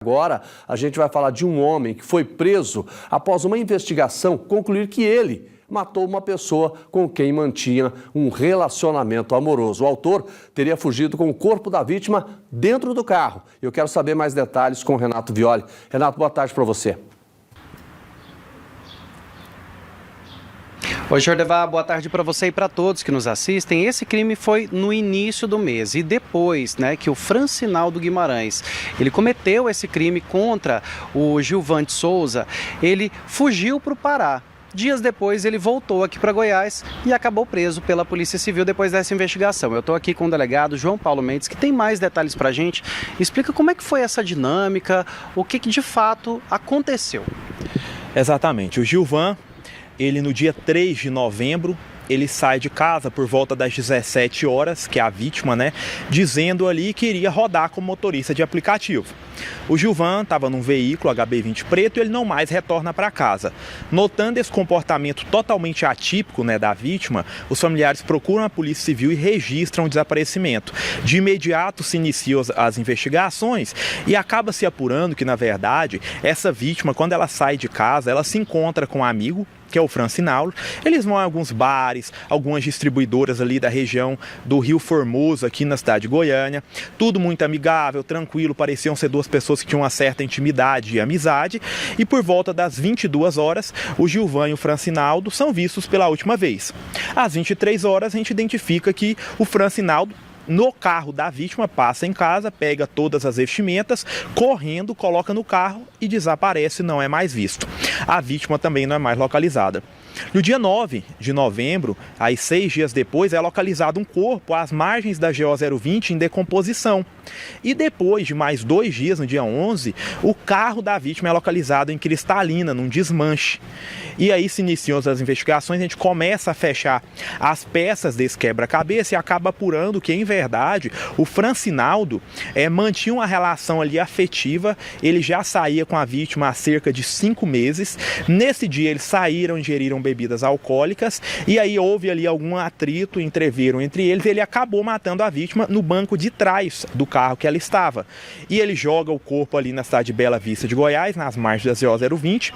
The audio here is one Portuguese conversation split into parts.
Agora, a gente vai falar de um homem que foi preso após uma investigação concluir que ele matou uma pessoa com quem mantinha um relacionamento amoroso. O autor teria fugido com o corpo da vítima dentro do carro. Eu quero saber mais detalhes com o Renato Violi. Renato, boa tarde para você. Oi, Jordevar, boa tarde para você e para todos que nos assistem. Esse crime foi no início do mês e depois, que o Francinaldo Guimarães, ele cometeu esse crime contra o Gilvan de Souza, ele fugiu para o Pará. Dias depois, ele voltou aqui para Goiás e acabou preso pela Polícia Civil depois dessa investigação. Eu estou aqui com o delegado João Paulo Mendes, que tem mais detalhes para a gente. Explica como é que foi essa dinâmica, o que de fato aconteceu. Exatamente. O Gilvan, ele no dia 3 de novembro, ele sai de casa por volta das 17 horas, que é a vítima, dizendo ali que iria rodar como motorista de aplicativo. O Gilvan estava num veículo HB20 preto e ele não mais retorna para casa. Notando esse comportamento totalmente atípico da vítima, os familiares procuram a Polícia Civil e registram o desaparecimento. De imediato se iniciam as investigações e acaba se apurando que, na verdade, essa vítima, quando ela sai de casa, ela se encontra com um amigo, que é o Francinaldo. Eles vão a alguns bares, algumas distribuidoras ali da região do Rio Formoso, aqui na cidade de Goiânia. Tudo muito amigável, tranquilo, pareciam ser duas pessoas que tinham uma certa intimidade e amizade. E por volta das 22 horas, o Gilvan e o Francinaldo são vistos pela última vez. Às 23 horas, a gente identifica que o Francinaldo, no carro da vítima, passa em casa, pega todas as vestimentas, correndo, coloca no carro e desaparece, não é mais visto. A vítima também não é mais localizada. No dia 9 de novembro, aí 6 dias depois, é localizado um corpo às margens da GO 020 em decomposição. E depois de mais 2 dias, no dia 11, o carro da vítima é localizado em Cristalina, num desmanche. E aí se iniciam as investigações, a gente começa a fechar as peças desse quebra-cabeça e acaba apurando que, em verdade, o Francinaldo mantinha uma relação ali afetiva. Ele já saía com a vítima há cerca de 5 meses. Nesse dia eles saíram, ingeriram bebidas alcoólicas e aí houve ali algum atrito, entreveram entre eles e ele acabou matando a vítima no banco de trás do carro que ela estava. E ele joga o corpo ali na cidade de Bela Vista de Goiás, nas margens da GO 020,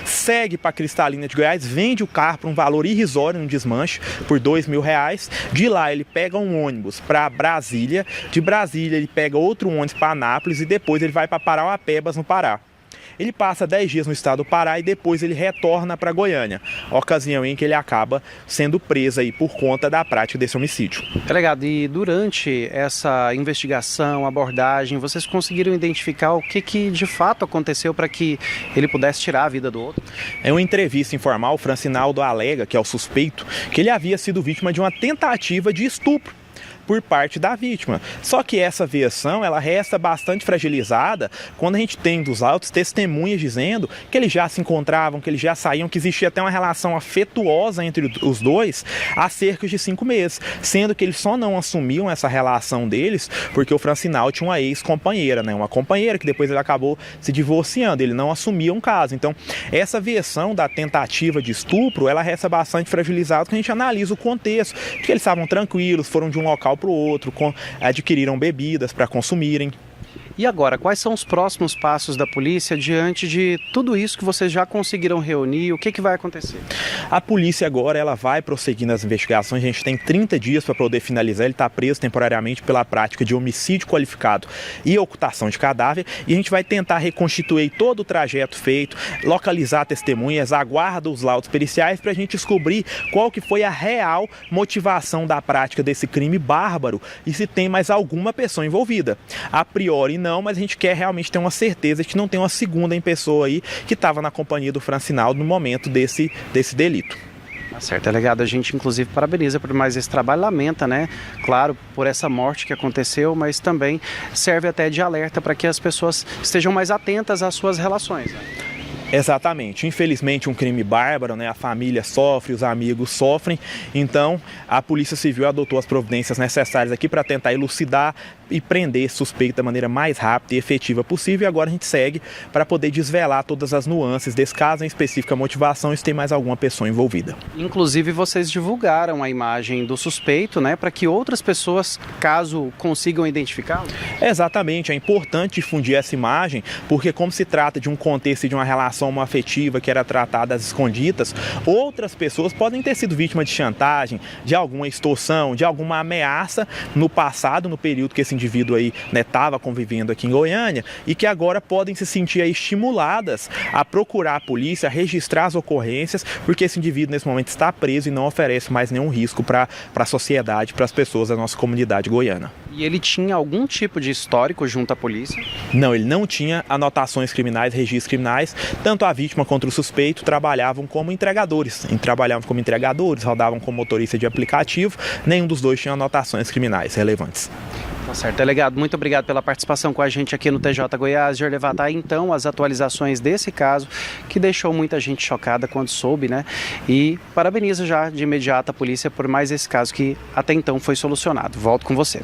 segue para Cristalina de Goiás, vende o carro por um valor irrisório no desmanche, por R$2.000. De lá ele pega um ônibus para Brasília, de Brasília ele pega outro ônibus para Anápolis e depois ele vai para Parauapebas, no Pará. Ele passa 10 dias no estado do Pará e depois ele retorna para Goiânia, ocasião em que ele acaba sendo preso aí por conta da prática desse homicídio. Delegado, e durante essa investigação, abordagem, vocês conseguiram identificar o que de fato aconteceu para que ele pudesse tirar a vida do outro? Em uma entrevista informal, o Francinaldo alega, que é o suspeito, que ele havia sido vítima de uma tentativa de estupro por parte da vítima. Só que essa versão, ela resta bastante fragilizada quando a gente tem dos autos testemunhas dizendo que eles já se encontravam, que eles já saíam, que existia até uma relação afetuosa entre os dois há cerca de 5 meses, sendo que eles só não assumiam essa relação deles porque o Francinaldo tinha uma ex-companheira, uma companheira que depois ele acabou se divorciando, ele não assumia um caso. Então, essa versão da tentativa de estupro, ela resta bastante fragilizada quando a gente analisa o contexto, de que eles estavam tranquilos, foram de um local para o outro, adquiriram bebidas para consumirem. E agora, quais são os próximos passos da polícia diante de tudo isso que vocês já conseguiram reunir? O que vai acontecer? A polícia agora ela vai prosseguir nas investigações. A gente tem 30 dias para poder finalizar. Ele está preso temporariamente pela prática de homicídio qualificado e ocultação de cadáver. E a gente vai tentar reconstituir todo o trajeto feito, localizar testemunhas, aguarda os laudos periciais para a gente descobrir qual que foi a real motivação da prática desse crime bárbaro e se tem mais alguma pessoa envolvida. A priori não, mas a gente quer realmente ter uma certeza de que não tem uma segunda em pessoa aí que estava na companhia do Francinaldo no momento desse delito. Tá certo, delegado, a gente inclusive parabeniza por mais esse trabalho, lamenta, claro, por essa morte que aconteceu, mas também serve até de alerta para que as pessoas estejam mais atentas às suas relações. Exatamente. Infelizmente, um crime bárbaro, né? A família sofre, os amigos sofrem. Então, a Polícia Civil adotou as providências necessárias aqui para tentar elucidar e prender esse suspeito da maneira mais rápida e efetiva possível. E agora a gente segue para poder desvelar todas as nuances desse caso, em específico a motivação e se tem mais alguma pessoa envolvida. Inclusive, vocês divulgaram a imagem do suspeito, né, para que outras pessoas, caso consigam identificá-lo? Exatamente, é importante difundir essa imagem, porque como se trata de um contexto e de uma relação afetiva que era tratada às escondidas, outras pessoas podem ter sido vítimas de chantagem, de alguma extorsão, de alguma ameaça no passado, no período que esse indivíduo aí estava convivendo aqui em Goiânia, e que agora podem se sentir aí estimuladas a procurar a polícia, a registrar as ocorrências, porque esse indivíduo nesse momento está preso e não oferece mais nenhum risco para a sociedade, para as pessoas da nossa comunidade goiana. E ele tinha algum tipo de histórico junto à polícia? Não, ele não tinha anotações criminais, registros criminais. Tanto a vítima quanto o suspeito trabalhavam como entregadores. Rodavam como motorista de aplicativo. Nenhum dos dois tinha anotações criminais relevantes. Tá certo, delegado, muito obrigado pela participação com a gente aqui no TJ Goiás. De levantar então as atualizações desse caso, que deixou muita gente chocada quando soube, né? E parabenizo já de imediato a polícia por mais esse caso que até então foi solucionado. Volto com você.